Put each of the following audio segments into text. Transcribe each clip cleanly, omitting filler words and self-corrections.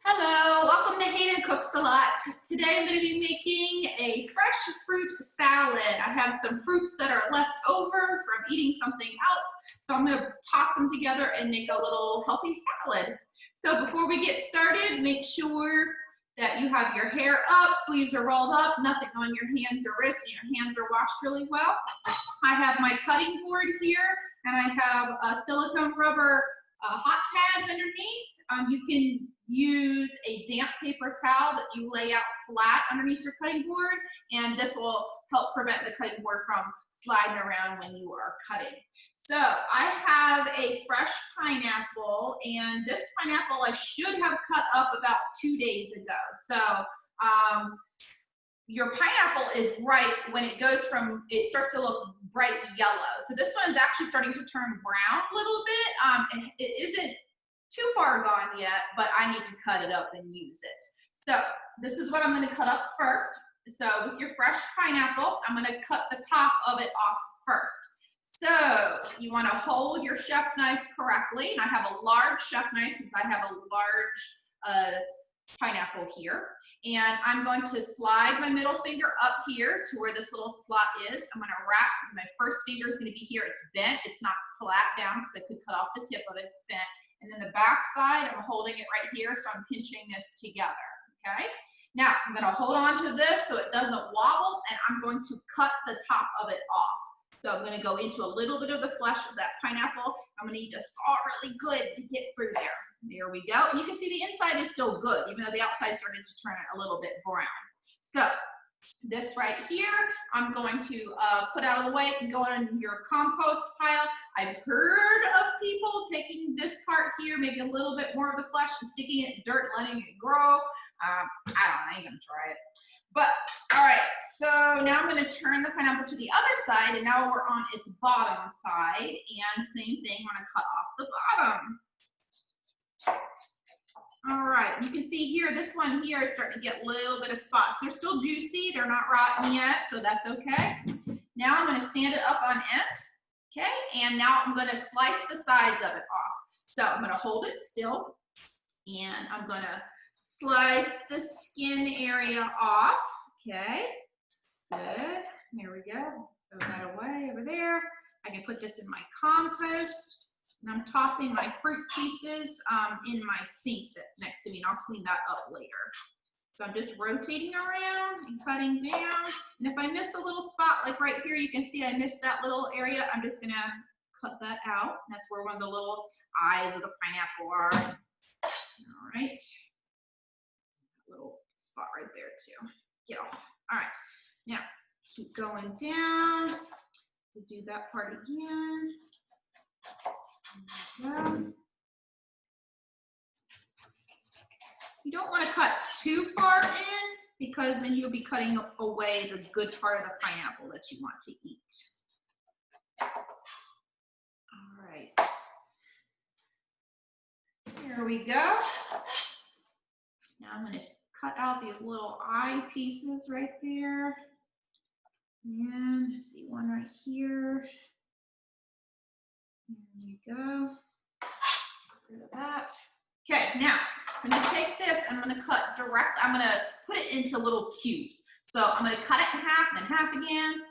Hello, welcome to Hayden Cooks a Lot. Today I'm going to be making a fresh fruit salad. I have some fruits that are left over from eating something else, so I'm going to toss them together and make a little healthy salad. So before we get started, make sure that you have your hair up, sleeves are rolled up, nothing on your hands or wrists, your hands are washed really well. I have my cutting board here, and I have a silicone rubber hot pads underneath. You can use a damp paper towel that you lay out flat underneath your cutting board, and this will help prevent the cutting board from sliding around when you are cutting. So I have a fresh pineapple, and this pineapple I should have cut up about 2 days ago. So your pineapple is ripe when it goes from, it starts to look bright yellow. So this one is actually starting to turn brown a little bit. It isn't too far gone yet, but I need to cut it up and use it. So this is what I'm going to cut up first. So with your fresh pineapple, I'm going to cut the top of it off first. So you want to hold your chef knife correctly. And I have a large chef knife since I have a large pineapple here. And I'm going to slide my middle finger up here to where this little slot is. I'm going to wrap, my first finger is going to be here. It's bent. It's not flat down because I could cut off the tip of it. It's bent. And then the back side, I'm holding it right here, so I'm pinching this together, okay? Now, I'm gonna hold on to this so it doesn't wobble, and I'm going to cut the top of it off. So I'm gonna go into a little bit of the flesh of that pineapple. I'm gonna need to saw really good to get through there. There we go. And you can see the inside is still good, even though the outside started to turn a little bit brown. So this right here, I'm going to put out of the way. It can go on your compost pile. I've heard of people taking this part here, maybe a little bit more of the flesh and sticking it in dirt, letting it grow. I don't know, I ain't gonna try it. But, all right, so now I'm gonna turn the pineapple to the other side, and now we're on its bottom side, and same thing, I'm gonna cut off the bottom. All right, you can see here, this one here is starting to get a little bit of spots. They're still juicy, they're not rotten yet, so that's okay. Now I'm gonna stand it up on end, okay? And now I'm gonna slice the sides of it off. So I'm gonna hold it still, and I'm gonna slice the skin area off, okay? Good, there we go. Throw that away over there. I can put this in my compost. And I'm tossing my fruit pieces in my sink that's next to me, and I'll clean that up later. So I'm just rotating around and cutting down. And if I missed a little spot, like right here, you can see I missed that little area. I'm just gonna cut that out. That's where one of the little eyes of the pineapple are. All right. Little spot right there too. Get off. All right. Now, keep going down to do that part again. You don't want to cut too far in because then you'll be cutting away the good part of the pineapple that you want to eat. All right. Here we go. Now I'm going to cut out these little eye pieces right there. And I see one right here. There we go. Get rid of that. Okay, now I'm gonna take this, I'm gonna cut direct, I'm gonna put it into little cubes. So I'm gonna cut it in half, then half again.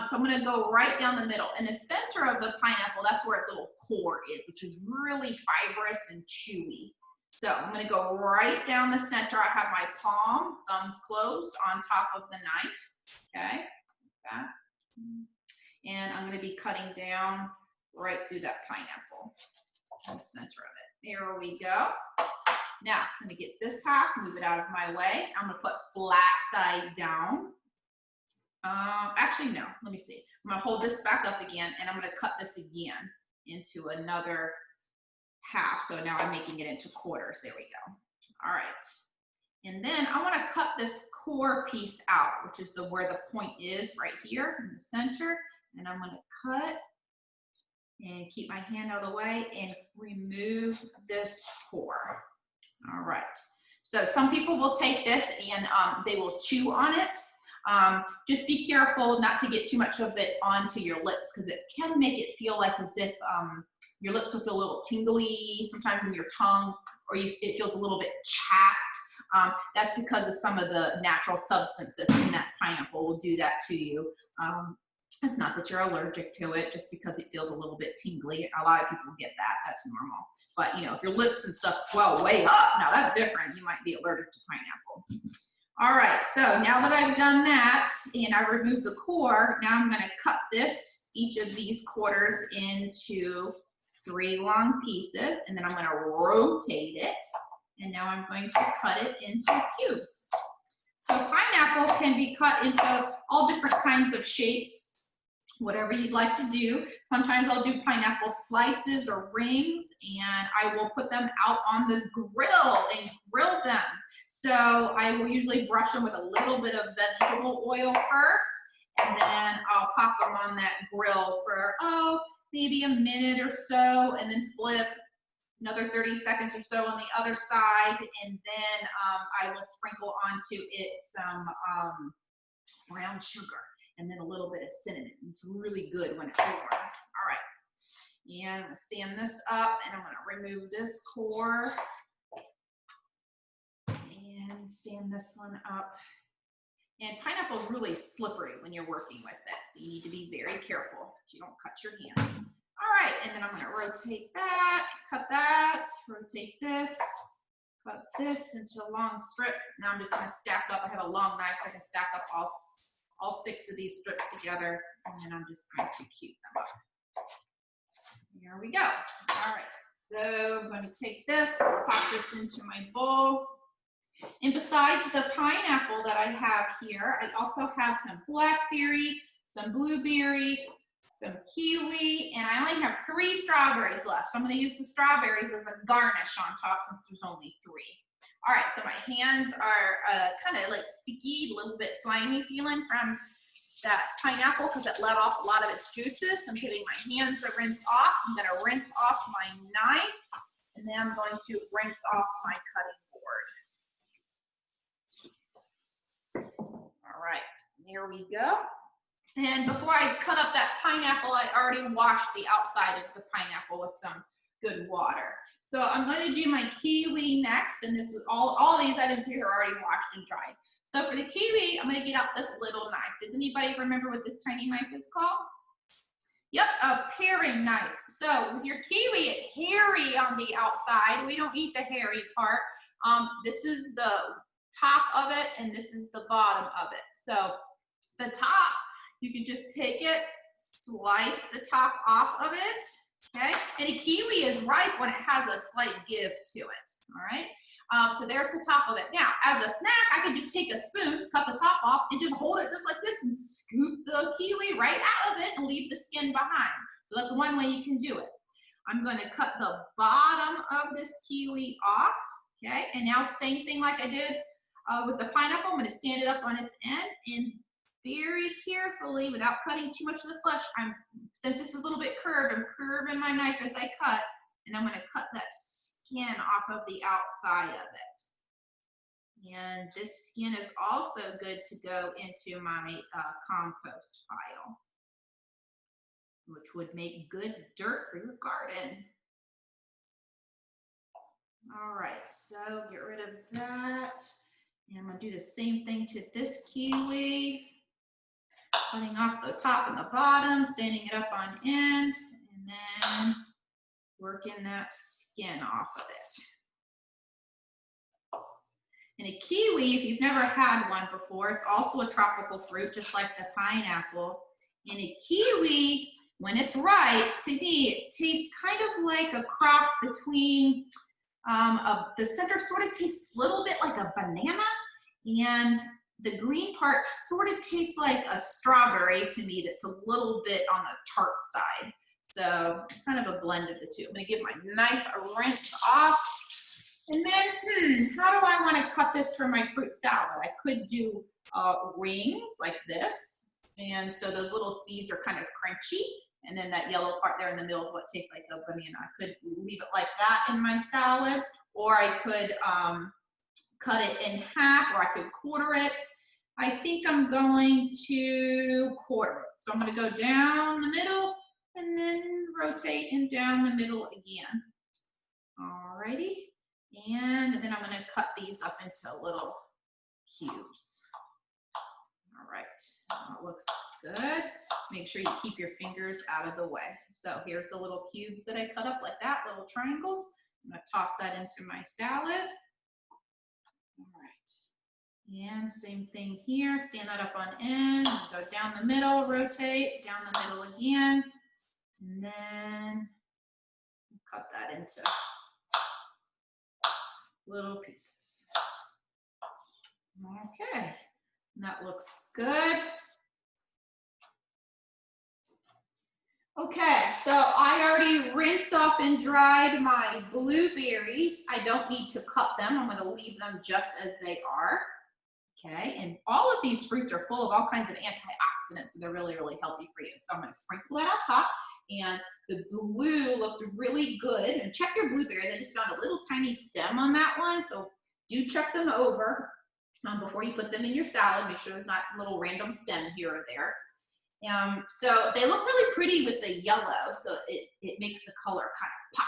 So I'm gonna go right down the middle. In the center of the pineapple, that's where its little core is, which is really fibrous and chewy. So I'm gonna go right down the center. I have my palm, thumbs closed, on top of the knife, okay, like that. And I'm gonna be cutting down right through that pineapple, in the center of it. There we go. Now, I'm gonna get this half, move it out of my way. I'm gonna put flat side down. Actually, no, let me see. I'm gonna hold this back up again, and I'm gonna cut this again into another half. So now I'm making it into quarters. There we go. All right. And then I wanna cut this core piece out, which is where the point is right here in the center. And I'm gonna cut and keep my hand out of the way and remove this core. All right. So some people will take this and they will chew on it. Just be careful not to get too much of it onto your lips because it can make it feel like as if your lips will feel a little tingly sometimes in your tongue, or it feels a little bit chapped. That's because of some of the natural substance that's in that pineapple will do that to you. It's not that you're allergic to it, just because it feels a little bit tingly. A lot of people get that. That's normal. But, you know, if your lips and stuff swell way up, now that's different. You might be allergic to pineapple. All right, so now that I've done that and I removed the core, now I'm going to cut each of these quarters into 3 long pieces, and then I'm going to rotate it, and now I'm going to cut it into cubes. So pineapple can be cut into all different kinds of shapes, whatever you'd like to do. Sometimes I'll do pineapple slices or rings, and I will put them out on the grill and grill them. So I will usually brush them with a little bit of vegetable oil first, and then I'll pop them on that grill for, maybe a minute or so, and then flip another 30 seconds or so on the other side, and then I will sprinkle onto it some brown sugar and then a little bit of cinnamon. It's really good when it's warm. All right, and I'm gonna stand this up, and I'm gonna remove this core and stand this one up. And pineapple is really slippery when you're working with it, so you need to be very careful that you don't cut your hands. All right, and then I'm gonna rotate that, cut that, rotate this, cut this into long strips. Now I'm just gonna stack up. I have a long knife, so I can stack up all 6 of these strips together, and then I'm just going to cube them up. Here we go. All right, so I'm going to take this, pop this into my bowl. And besides the pineapple that I have here, I also have some blackberry, some blueberry, some kiwi, and I only have 3 strawberries left. So I'm going to use the strawberries as a garnish on top since there's only 3. All right, so my hands are kind of like sticky, a little bit slimy feeling from that pineapple because it let off a lot of its juices. So I'm giving my hands a rinse off. I'm going to rinse off my knife, and then I'm going to rinse off my cutting board. All right, there we go. And before I cut up that pineapple, I already washed the outside of the pineapple with some good water. So I'm going to do my kiwi next, and this is all these items here are already washed and dried. So for the kiwi, I'm going to get out this little knife. Does anybody remember what this tiny knife is called? Yep, a paring knife. So with your kiwi, it's hairy on the outside. We don't eat the hairy part. This is the top of it, and this is the bottom of it. So the top, you can just take it, slice the top off of it. Okay, and a kiwi is ripe when it has a slight give to it, all right? So there's the top of it. Now, as a snack, I could just take a spoon, cut the top off, and just hold it just like this and scoop the kiwi right out of it and leave the skin behind. So that's one way you can do it. I'm going to cut the bottom of this kiwi off, okay? And now same thing like I did with the pineapple. I'm going to stand it up on its end and very carefully, without cutting too much of the flesh, since it's a little bit curved, I'm curving my knife as I cut, and I'm going to cut that skin off of the outside of it. And this skin is also good to go into my compost pile, which would make good dirt for your garden. All right, so get rid of that. And I'm going to do the same thing to this kiwi. Cutting off the top and the bottom, standing it up on end, and then working that skin off of it. And a kiwi, if you've never had one before, it's also a tropical fruit, just like the pineapple. And a kiwi, when it's ripe, to me, it tastes kind of like a cross between, the center sort of tastes a little bit like a banana, and the green part sort of tastes like a strawberry to me that's a little bit on the tart side. So it's kind of a blend of the two. I'm gonna give my knife a rinse off. And then, how do I wanna cut this for my fruit salad? I could do rings like this. And so those little seeds are kind of crunchy. And then that yellow part there in the middle is what tastes like a banana. I could leave it like that in my salad, or I could cut it in half, or I could quarter it. I think I'm going to quarter it. So I'm going to go down the middle and then rotate and down the middle again. Alrighty. And then I'm going to cut these up into little cubes. All right, that looks good. Make sure you keep your fingers out of the way. So here's the little cubes that I cut up like that, little triangles. I'm going to toss that into my salad. All right, and same thing here. Stand that up on end, go down the middle, rotate, down the middle again, and then cut that into little pieces. Okay, that looks good. Okay, so I already rinsed off and dried my blueberries. I don't need to cut them. I'm going to leave them just as they are. Okay, and all of these fruits are full of all kinds of antioxidants, so they're really, really healthy for you. So I'm going to sprinkle that on top, and the blue looks really good. And check your blueberries. I just found a little tiny stem on that one, so do check them over before you put them in your salad. Make sure there's not a little random stem here or there. So they look really pretty with the yellow, so it makes the color kind of pop.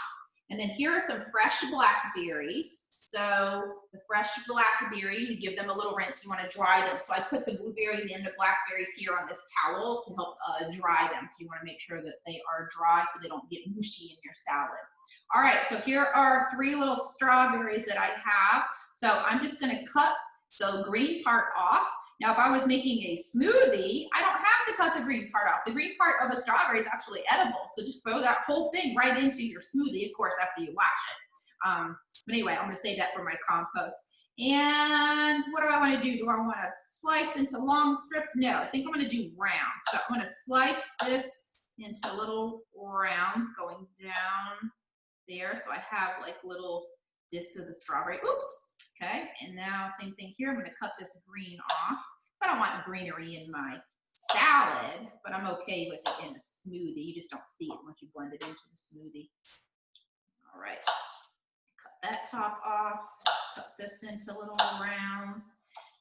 And then here are some fresh blackberries. So the fresh blackberries, you give them a little rinse, you want to dry them. So I put the blueberries and the blackberries here on this towel to help dry them. So you want to make sure that they are dry so they don't get mushy in your salad. All right, so here are 3 little strawberries that I have. So I'm just going to cut the green part off. Now, if I was making a smoothie, I don't have to cut the green part off. The green part of a strawberry is actually edible. So just throw that whole thing right into your smoothie, of course, after you wash it. But anyway, I'm going to save that for my compost. And what do I want to do? Do I want to slice into long strips? No, I think I'm going to do rounds. So I'm going to slice this into little rounds going down there. So I have like little discs of the strawberry. Oops. Okay, and now same thing here. I'm going to cut this green off. I don't want greenery in my salad, but I'm okay with it in a smoothie. You just don't see it once you blend it into the smoothie. All right, cut that top off, cut this into little rounds.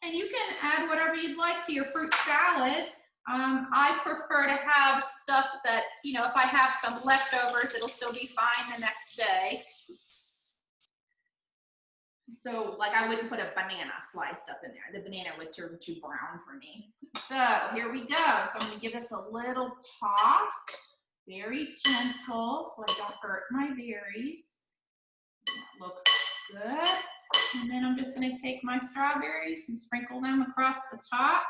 And you can add whatever you'd like to your fruit salad. I prefer to have stuff that, you know, if I have some leftovers, it'll still be fine the next day. So, like, I wouldn't put a banana sliced up in there. The banana would turn too brown for me. So, here we go. So, I'm going to give this a little toss. Very gentle so I don't hurt my berries. That looks good. And then I'm just going to take my strawberries and sprinkle them across the top.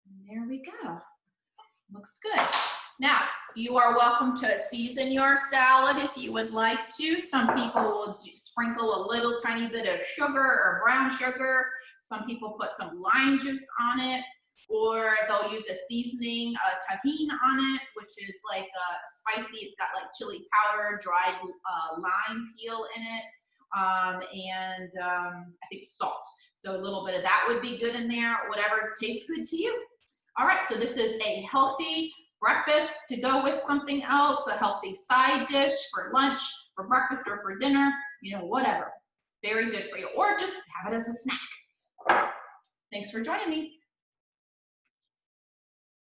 And there we go. Looks good. Now, you are welcome to season your salad if you would like to. Some people will sprinkle a little tiny bit of sugar or brown sugar. Some people put some lime juice on it, or they'll use a seasoning, tahini on it, which is like spicy. It's got like chili powder, dried lime peel in it, and I think salt. So a little bit of that would be good in there, whatever tastes good to you. All right, so this is a healthy breakfast to go with something else, a healthy side dish for lunch, for breakfast, or for dinner, you know, whatever. Very good for you. Or just have it as a snack. Thanks for joining me.